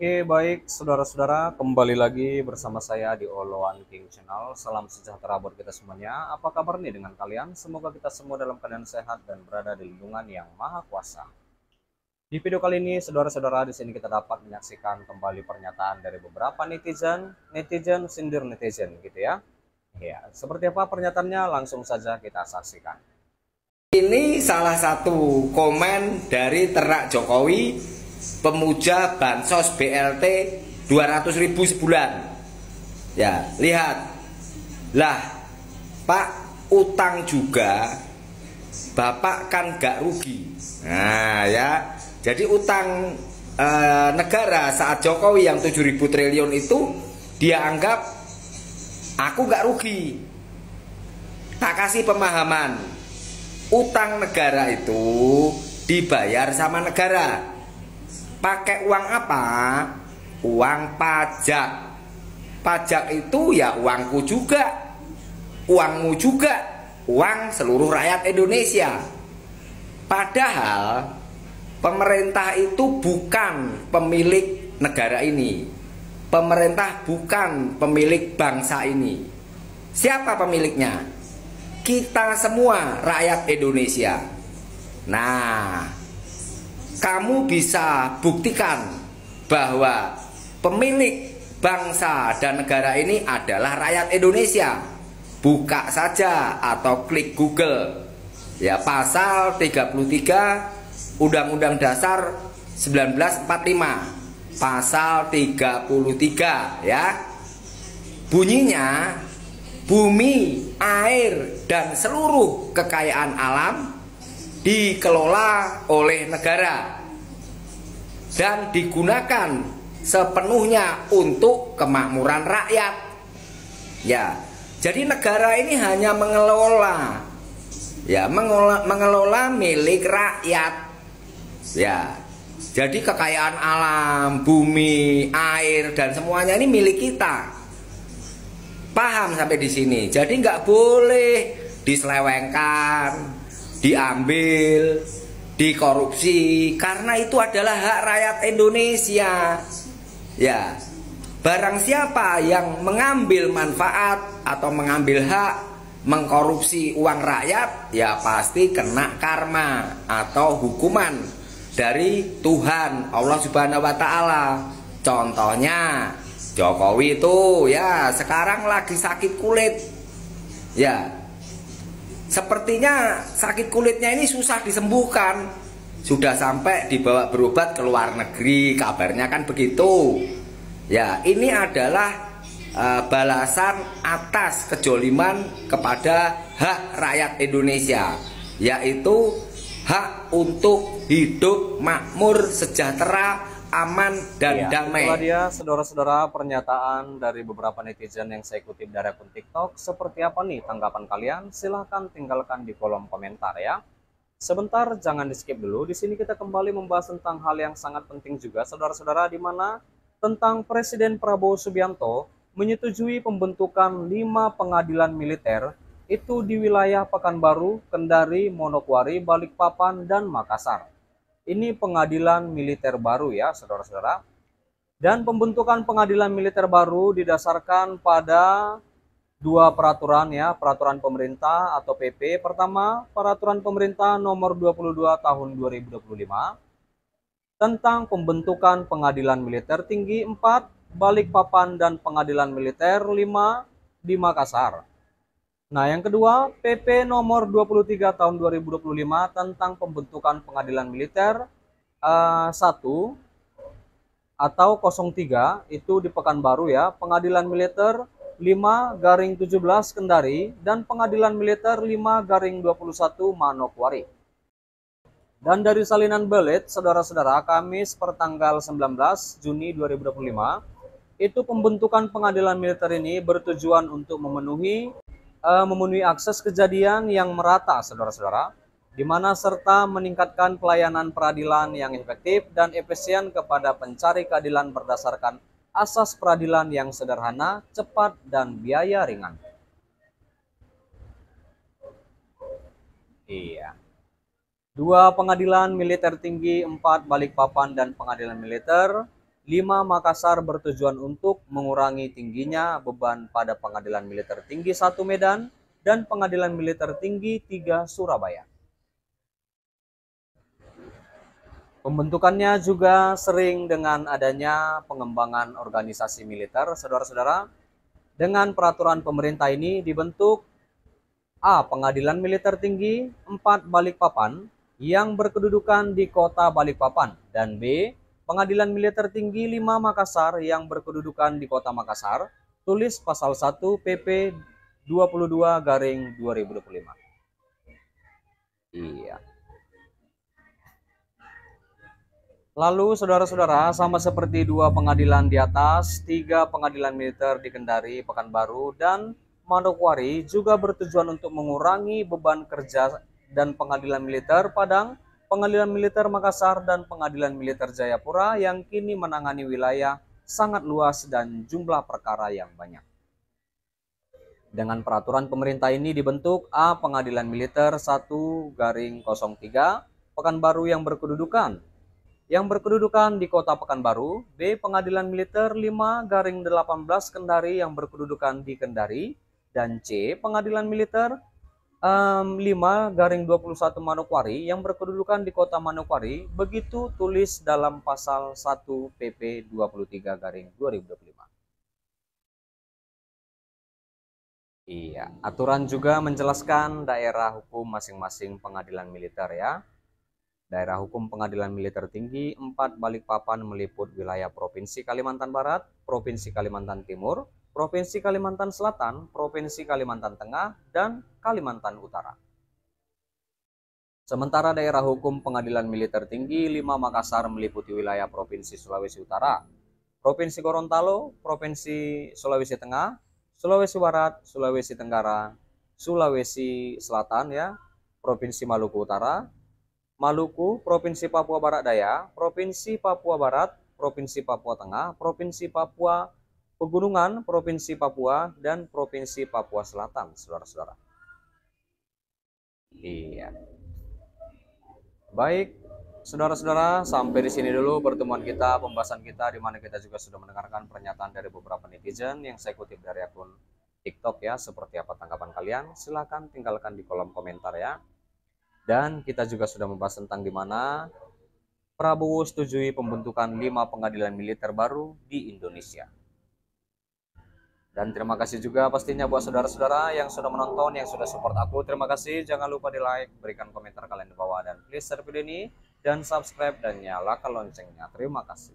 Oke, baik saudara-saudara, kembali lagi bersama saya di Oloan King Channel. Salam sejahtera buat kita semuanya. Apa kabar nih dengan kalian? Semoga kita semua dalam keadaan sehat dan berada di lindungan yang maha kuasa. Di video kali ini, saudara-saudara, di sini kita dapat menyaksikan kembali pernyataan dari beberapa netizen sindir netizen gitu ya. Ya, seperti apa pernyataannya? Langsung saja kita saksikan. Ini salah satu komen dari Ternak Jokowi, pemuja bansos BLT 200.000 sebulan. Ya, lihat. Lah, Pak, utang juga Bapak kan gak rugi. Nah, ya. Jadi utang negara saat Jokowi yang 7.000 triliun itu dia anggap aku gak rugi. Tak kasih pemahaman. Utang negara itu dibayar sama negara. Pakai uang apa? Uang pajak. Pajak itu ya uangku juga, uangmu juga, uang seluruh rakyat Indonesia. Padahal pemerintah itu bukan pemilik negara ini. Pemerintah bukan pemilik bangsa ini. Siapa pemiliknya? Kita semua rakyat Indonesia. Nah, kamu bisa buktikan bahwa pemilik bangsa dan negara ini adalah rakyat Indonesia. Buka saja atau klik Google. Ya, pasal 33 Undang-Undang Dasar 1945. Pasal 33 ya. Bunyinya, bumi, air, dan seluruh kekayaan alam dikelola oleh negara dan digunakan sepenuhnya untuk kemakmuran rakyat. Ya, jadi negara ini hanya mengelola, ya, mengelola milik rakyat. Ya, jadi kekayaan alam, bumi, air, dan semuanya ini milik kita. Paham sampai di sini? Jadi nggak boleh diselewengkan, diambil, dikorupsi, karena itu adalah hak rakyat Indonesia. Ya, barang siapa yang mengambil manfaat atau mengambil hak, mengkorupsi uang rakyat, ya pasti kena karma atau hukuman dari Tuhan Allah Subhanahu wa Ta'ala. Contohnya Jokowi itu ya sekarang lagi sakit kulit. Ya, sepertinya sakit kulitnya ini susah disembuhkan. Sudah sampai dibawa berobat ke luar negeri, kabarnya kan begitu. Ya, ini adalah balasan atas kejoliman kepada hak rakyat Indonesia, yaitu hak untuk hidup makmur, sejahtera, aman, dan damai. Itulah dia saudara-saudara pernyataan dari beberapa netizen yang saya kutip dari akun TikTok. Seperti apa nih tanggapan kalian? Silahkan tinggalkan di kolom komentar ya. Sebentar, jangan di skip dulu. Di sini kita kembali membahas tentang hal yang sangat penting juga saudara-saudara, di mana tentang Presiden Prabowo Subianto menyetujui pembentukan 5 pengadilan militer itu di wilayah Pekanbaru, Kendari, Manokwari, Balikpapan, dan Makassar. Ini pengadilan militer baru ya saudara-saudara. Dan pembentukan pengadilan militer baru didasarkan pada dua peraturan ya, peraturan pemerintah atau PP. Pertama, peraturan pemerintah nomor 22 tahun 2025 tentang pembentukan pengadilan militer tinggi 4 Balikpapan dan pengadilan militer 5 di Makassar. Nah, yang kedua, PP nomor 23 tahun 2025 tentang pembentukan pengadilan militer 1 atau 03 itu di Pekanbaru ya, pengadilan militer 5/17 Kendari dan pengadilan militer 5/21 Manokwari. Dan dari salinan Belit, saudara-saudara, Kamis pertanggal 19 Juni 2025, itu pembentukan pengadilan militer ini bertujuan untuk memenuhi akses kejadian yang merata saudara-saudara, di mana serta meningkatkan pelayanan peradilan yang efektif dan efisien kepada pencari keadilan berdasarkan asas peradilan yang sederhana, cepat, dan biaya ringan. Iya. 2 pengadilan militer tinggi 4 Balikpapan dan pengadilan militer 5 Makassar bertujuan untuk mengurangi tingginya beban pada Pengadilan Militer Tinggi 1 Medan dan Pengadilan Militer Tinggi 3 Surabaya. Pembentukannya juga sering dengan adanya pengembangan organisasi militer, saudara-saudara. Dengan peraturan pemerintah ini dibentuk A. Pengadilan Militer Tinggi 4 Balikpapan yang berkedudukan di kota Balikpapan, dan B. Pengadilan Militer Tinggi 5 Makassar yang berkedudukan di kota Makassar. Tulis pasal 1 PP 22/2025. Iya. Lalu saudara-saudara, sama seperti 2 pengadilan di atas, 3 pengadilan militer di Kendari, Pekanbaru, dan Manokwari juga bertujuan untuk mengurangi beban kerja dan pengadilan militer Padang, pengadilan militer Makassar, dan pengadilan militer Jayapura yang kini menangani wilayah sangat luas dan jumlah perkara yang banyak. Dengan peraturan pemerintah ini dibentuk A. Pengadilan Militer 1/03 Pekanbaru yang berkedudukan di kota Pekanbaru, B. Pengadilan Militer 5/18 Kendari yang berkedudukan di Kendari, dan C. Pengadilan Militer 5/21 Manokwari yang berkedudukan di kota Manokwari. Begitu tulis dalam pasal 1 PP 23/2025. Iya, aturan juga menjelaskan daerah hukum masing-masing pengadilan militer ya. Daerah hukum Pengadilan Militer Tinggi 4 Balikpapan meliput wilayah Provinsi Kalimantan Barat, Provinsi Kalimantan Timur, Provinsi Kalimantan Selatan, Provinsi Kalimantan Tengah, dan Kalimantan Utara. Sementara daerah hukum Pengadilan Militer Tinggi 5 Makassar meliputi wilayah Provinsi Sulawesi Utara, Provinsi Gorontalo, Provinsi Sulawesi Tengah, Sulawesi Barat, Sulawesi Tenggara, Sulawesi Selatan ya, Provinsi Maluku Utara, Maluku, Provinsi Papua Barat Daya, Provinsi Papua Barat, Provinsi Papua Tengah, Provinsi Papua Pegunungan, Provinsi Papua, dan Provinsi Papua Selatan, saudara-saudara. Iya. Baik, saudara-saudara, sampai di sini dulu pertemuan kita, pembahasan kita, di mana kita juga sudah mendengarkan pernyataan dari beberapa netizen yang saya kutip dari akun TikTok ya. Seperti apa tanggapan kalian? Silahkan tinggalkan di kolom komentar ya. Dan kita juga sudah membahas tentang di mana Prabowo setujui pembentukan 5 pengadilan militer baru di Indonesia. Dan terima kasih juga pastinya buat saudara-saudara yang sudah menonton, yang sudah support aku. Terima kasih, jangan lupa di like, berikan komentar kalian di bawah, dan please share video ini, dan subscribe dan nyalakan loncengnya. Terima kasih.